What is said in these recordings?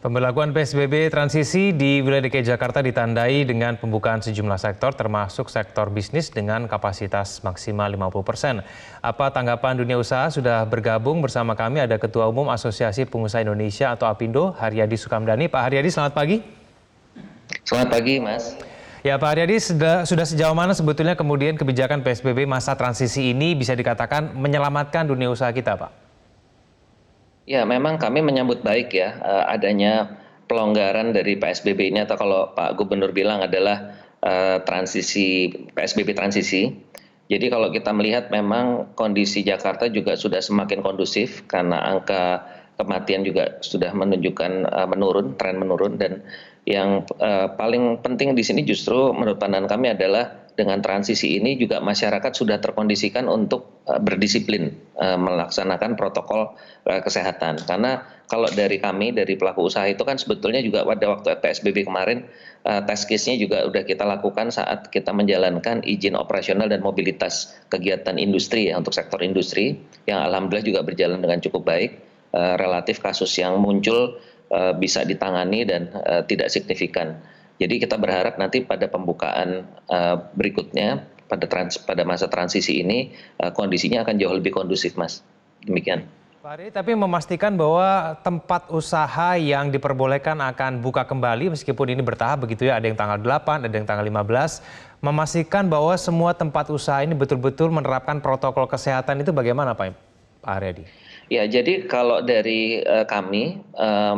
Pemberlakuan PSBB transisi di wilayah DKI Jakarta ditandai dengan pembukaan sejumlah sektor termasuk sektor bisnis dengan kapasitas maksimal 50%. Apa tanggapan dunia usaha? Sudah bergabung bersama kami ada Ketua Umum Asosiasi Pengusaha Indonesia atau APindo, Haryadi Sukamdhani. Pak Haryadi, selamat pagi. Selamat pagi, Mas. Ya, Pak Haryadi, sudah sejauh mana sebetulnya kemudian kebijakan PSBB masa transisi ini bisa dikatakan menyelamatkan dunia usaha kita, Pak? Ya, memang kami menyambut baik ya adanya pelonggaran dari PSBB ini atau kalau Pak Gubernur bilang adalah transisi PSBB transisi. Jadi kalau kita melihat memang kondisi Jakarta juga sudah semakin kondusif karena angka kematian juga sudah menunjukkan tren menurun dan yang paling penting di sini justru menurut pandangan kami adalah dengan transisi ini juga masyarakat sudah terkondisikan untuk berdisiplin melaksanakan protokol kesehatan. Karena kalau dari kami, dari pelaku usaha itu kan sebetulnya juga pada waktu PSBB kemarin test case-nya juga sudah kita lakukan saat kita menjalankan izin operasional dan mobilitas kegiatan industri ya, untuk sektor industri yang alhamdulillah juga berjalan dengan cukup baik. Relatif kasus yang muncul bisa ditangani dan tidak signifikan. Jadi kita berharap nanti pada pembukaan berikutnya pada masa transisi ini kondisinya akan jauh lebih kondusif, Mas. Demikian. Pak Haryadi, tapi memastikan bahwa tempat usaha yang diperbolehkan akan buka kembali meskipun ini bertahap begitu ya, ada yang tanggal 8, ada yang tanggal 15, memastikan bahwa semua tempat usaha ini betul-betul menerapkan protokol kesehatan itu bagaimana Pak Haryadi? Ya, jadi kalau dari kami,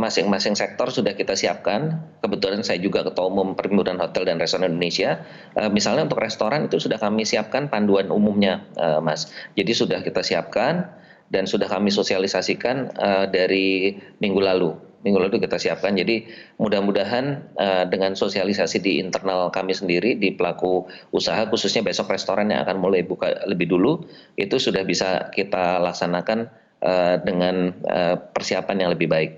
masing-masing sektor sudah kita siapkan. Kebetulan saya juga Ketua Umum Perhimpunan Hotel dan Restoran Indonesia. Misalnya untuk restoran itu sudah kami siapkan panduan umumnya, Mas. Jadi sudah kita siapkan dan sudah kami sosialisasikan dari minggu lalu. Minggu lalu kita siapkan. Jadi mudah-mudahan dengan sosialisasi di internal kami sendiri, di pelaku usaha, khususnya besok restoran yang akan mulai buka lebih dulu, itu sudah bisa kita laksanakan dengan persiapan yang lebih baik.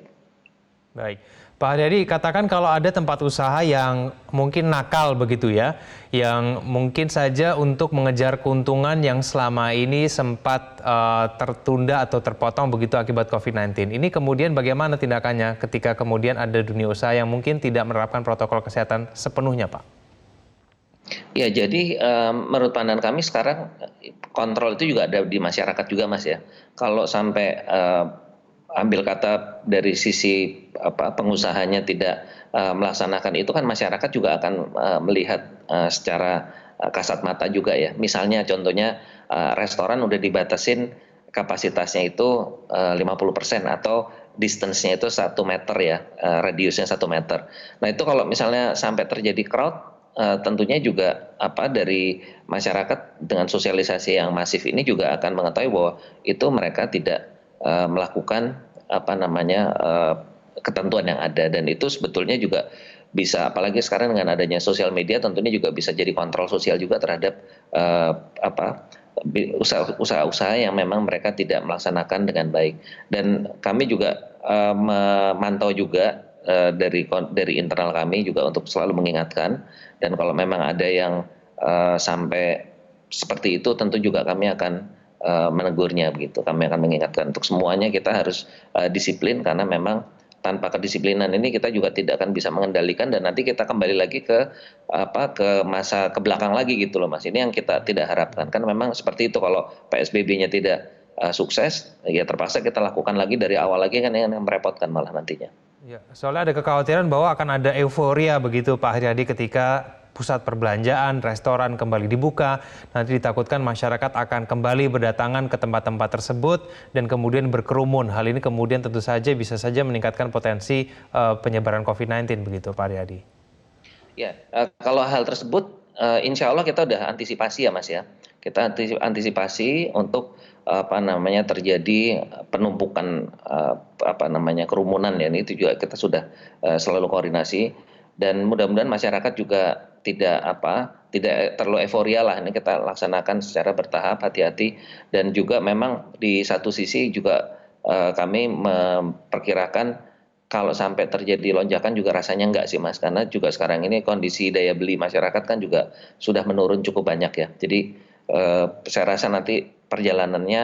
Baik, Pak Haryadi, katakan kalau ada tempat usaha yang mungkin nakal begitu ya, yang mungkin saja untuk mengejar keuntungan yang selama ini sempat tertunda atau terpotong begitu akibat COVID-19. Ini kemudian bagaimana tindakannya ketika kemudian ada dunia usaha yang mungkin tidak menerapkan protokol kesehatan sepenuhnya, Pak? Ya, jadi menurut pandangan kami sekarang kontrol itu juga ada di masyarakat juga, Mas ya. Kalau sampai ambil kata dari sisi pengusahanya tidak melaksanakan itu kan masyarakat juga akan melihat secara kasat mata juga ya. Misalnya contohnya restoran udah dibatasin kapasitasnya itu 50% atau distance-nya itu 1 meter ya, radiusnya 1 meter. Nah itu kalau misalnya sampai terjadi crowd, tentunya juga dari masyarakat dengan sosialisasi yang masif ini juga akan mengetahui bahwa itu mereka tidak melakukan ketentuan yang ada, dan itu sebetulnya juga bisa, apalagi sekarang dengan adanya sosial media, tentunya juga bisa jadi kontrol sosial juga terhadap usaha-usaha yang memang mereka tidak melaksanakan dengan baik. Dan kami juga memantau juga dari internal kami juga untuk selalu mengingatkan, dan kalau memang ada yang sampai seperti itu tentu juga kami akan menegurnya begitu. Kami akan mengingatkan untuk semuanya kita harus disiplin, karena memang tanpa kedisiplinan ini kita juga tidak akan bisa mengendalikan, dan nanti kita kembali lagi ke masa ke belakang lagi gitu loh, Mas. Ini yang kita tidak harapkan. Kan memang seperti itu, kalau PSBB-nya tidak sukses ya terpaksa kita lakukan lagi dari awal lagi, kan yang merepotkan malah nantinya. Ya, soalnya ada kekhawatiran bahwa akan ada euforia begitu Pak Haryadi ketika pusat perbelanjaan, restoran kembali dibuka. Nanti ditakutkan masyarakat akan kembali berdatangan ke tempat-tempat tersebut dan kemudian berkerumun. Hal ini kemudian tentu saja bisa saja meningkatkan potensi penyebaran COVID-19 begitu Pak Haryadi. Ya, kalau hal tersebut insya Allah kita udah antisipasi ya, Mas ya. Kita antisipasi untuk terjadi penumpukan kerumunan ya, ini itu juga kita sudah selalu koordinasi, dan mudah-mudahan masyarakat juga tidak terlalu euforia lah. Ini kita laksanakan secara bertahap, hati-hati, dan juga memang di satu sisi juga kami memperkirakan kalau sampai terjadi lonjakan juga rasanya enggak sih, Mas, karena juga sekarang ini kondisi daya beli masyarakat kan juga sudah menurun cukup banyak ya. Jadi saya rasa nanti perjalanannya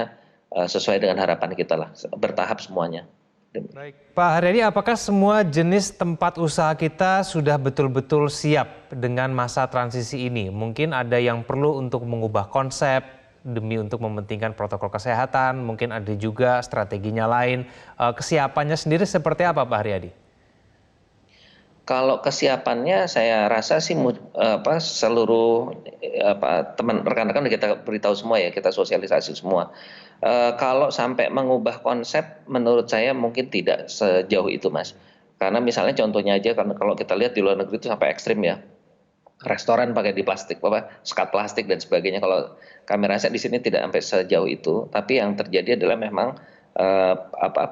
sesuai dengan harapan kita lah, bertahap semuanya. Baik, Pak Haryadi, apakah semua jenis tempat usaha kita sudah betul-betul siap dengan masa transisi ini? Mungkin ada yang perlu untuk mengubah konsep demi untuk mementingkan protokol kesehatan, mungkin ada juga strateginya lain. Kesiapannya sendiri seperti apa, Pak Haryadi? Kalau kesiapannya saya rasa sih seluruh teman rekan-rekan udah kita beritahu semua ya, kita sosialisasi semua. Kalau sampai mengubah konsep menurut saya mungkin tidak sejauh itu, Mas. Karena misalnya contohnya aja karena kalau kita lihat di luar negeri itu sampai ekstrim ya. Restoran pakai di plastik, sekat plastik dan sebagainya. Kalau kami rasa di sini tidak sampai sejauh itu, tapi yang terjadi adalah memang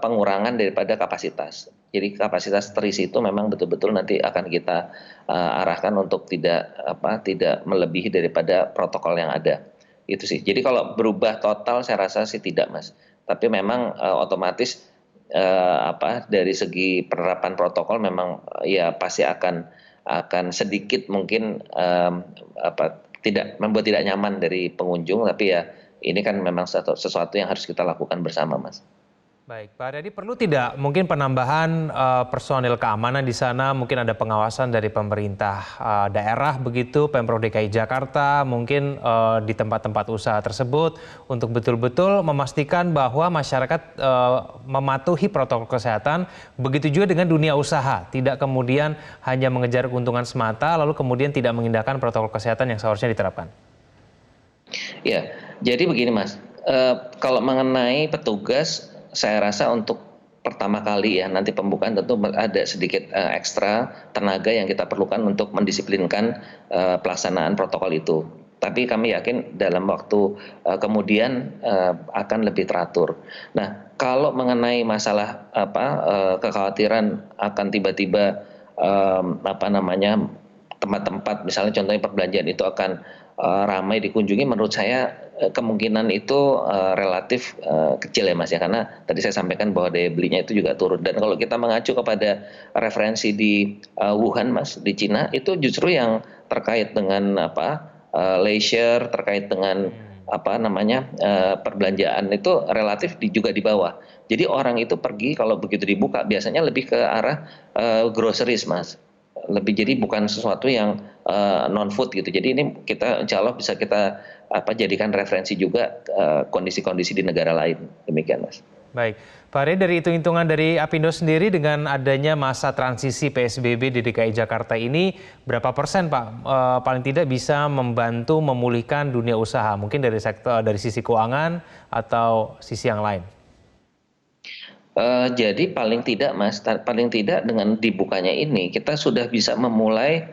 pengurangan daripada kapasitas. Jadi kapasitas terisi itu memang betul-betul nanti akan kita arahkan untuk tidak melebihi daripada protokol yang ada. Itu sih. Jadi kalau berubah total saya rasa sih tidak, Mas. Tapi memang otomatis dari segi penerapan protokol memang ya pasti akan sedikit mungkin membuat tidak nyaman dari pengunjung, tapi ya ini kan memang sesuatu yang harus kita lakukan bersama, Mas. Baik, Pak Haryadi, perlu tidak mungkin penambahan personil keamanan di sana, mungkin ada pengawasan dari pemerintah daerah begitu, Pemprov DKI Jakarta, mungkin di tempat-tempat usaha tersebut untuk betul-betul memastikan bahwa masyarakat mematuhi protokol kesehatan, begitu juga dengan dunia usaha, tidak kemudian hanya mengejar keuntungan semata, lalu kemudian tidak mengindahkan protokol kesehatan yang seharusnya diterapkan. Ya, jadi begini, Mas, kalau mengenai petugas saya rasa untuk pertama kali ya nanti pembukaan tentu ada sedikit ekstra tenaga yang kita perlukan untuk mendisiplinkan pelaksanaan protokol itu. Tapi kami yakin dalam waktu kemudian akan lebih teratur. Nah, kalau mengenai masalah kekhawatiran akan tiba-tiba tempat-tempat misalnya contohnya perbelanjaan itu akan ramai dikunjungi, menurut saya kemungkinan itu relatif kecil ya, Mas ya, karena tadi saya sampaikan bahwa daya belinya itu juga turun. Dan kalau kita mengacu kepada referensi di Wuhan, Mas, di Cina, itu justru yang terkait dengan leisure, terkait dengan perbelanjaan itu relatif juga di bawah. Jadi orang itu pergi kalau begitu dibuka biasanya lebih ke arah groceries, Mas. Jadi bukan sesuatu yang non food gitu. Jadi ini kita insya Allah bisa kita jadikan referensi juga kondisi-kondisi di negara lain. Demikian, Mas. Baik, Pak Haryadi, dari hitung-hitungan dari Apindo sendiri dengan adanya masa transisi PSBB di DKI Jakarta ini, berapa persen Pak paling tidak bisa membantu memulihkan dunia usaha? Mungkin dari sisi keuangan atau sisi yang lain? Jadi paling tidak, Mas, paling tidak dengan dibukanya ini kita sudah bisa memulai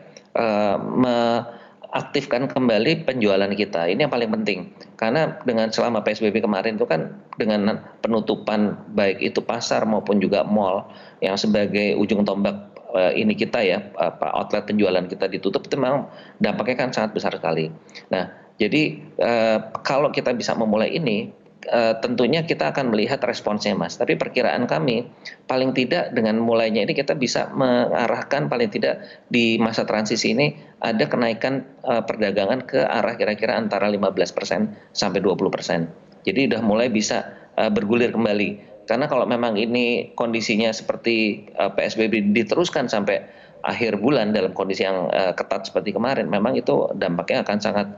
aktifkan kembali penjualan kita. Ini yang paling penting. Karena dengan selama PSBB kemarin itu kan dengan penutupan baik itu pasar maupun juga mal yang sebagai ujung tombak ini kita ya, outlet penjualan kita ditutup, itu memang dampaknya kan sangat besar sekali. Nah, jadi kalau kita bisa memulai ini, tentunya kita akan melihat responsnya, Mas. Tapi perkiraan kami paling tidak dengan mulainya ini kita bisa mengarahkan paling tidak di masa transisi ini ada kenaikan perdagangan ke arah kira-kira antara 15% sampai 20%. Jadi udah mulai bisa bergulir kembali. Karena kalau memang ini kondisinya seperti PSBB diteruskan sampai akhir bulan dalam kondisi yang ketat seperti kemarin, memang itu dampaknya akan sangat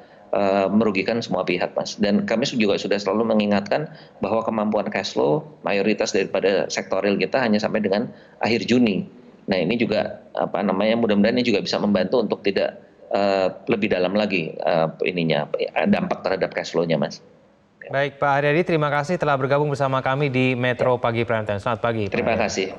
merugikan semua pihak, Mas. Dan kami juga sudah selalu mengingatkan bahwa kemampuan cash flow mayoritas daripada sektor real kita hanya sampai dengan akhir Juni. Nah, ini juga mudah-mudahan ini juga bisa membantu untuk tidak lebih dalam lagi dampak terhadap cash flow-nya, Mas. Baik, Pak Haryadi, terima kasih telah bergabung bersama kami di Metro Pagi Prime Time. Selamat pagi. Terima kasih.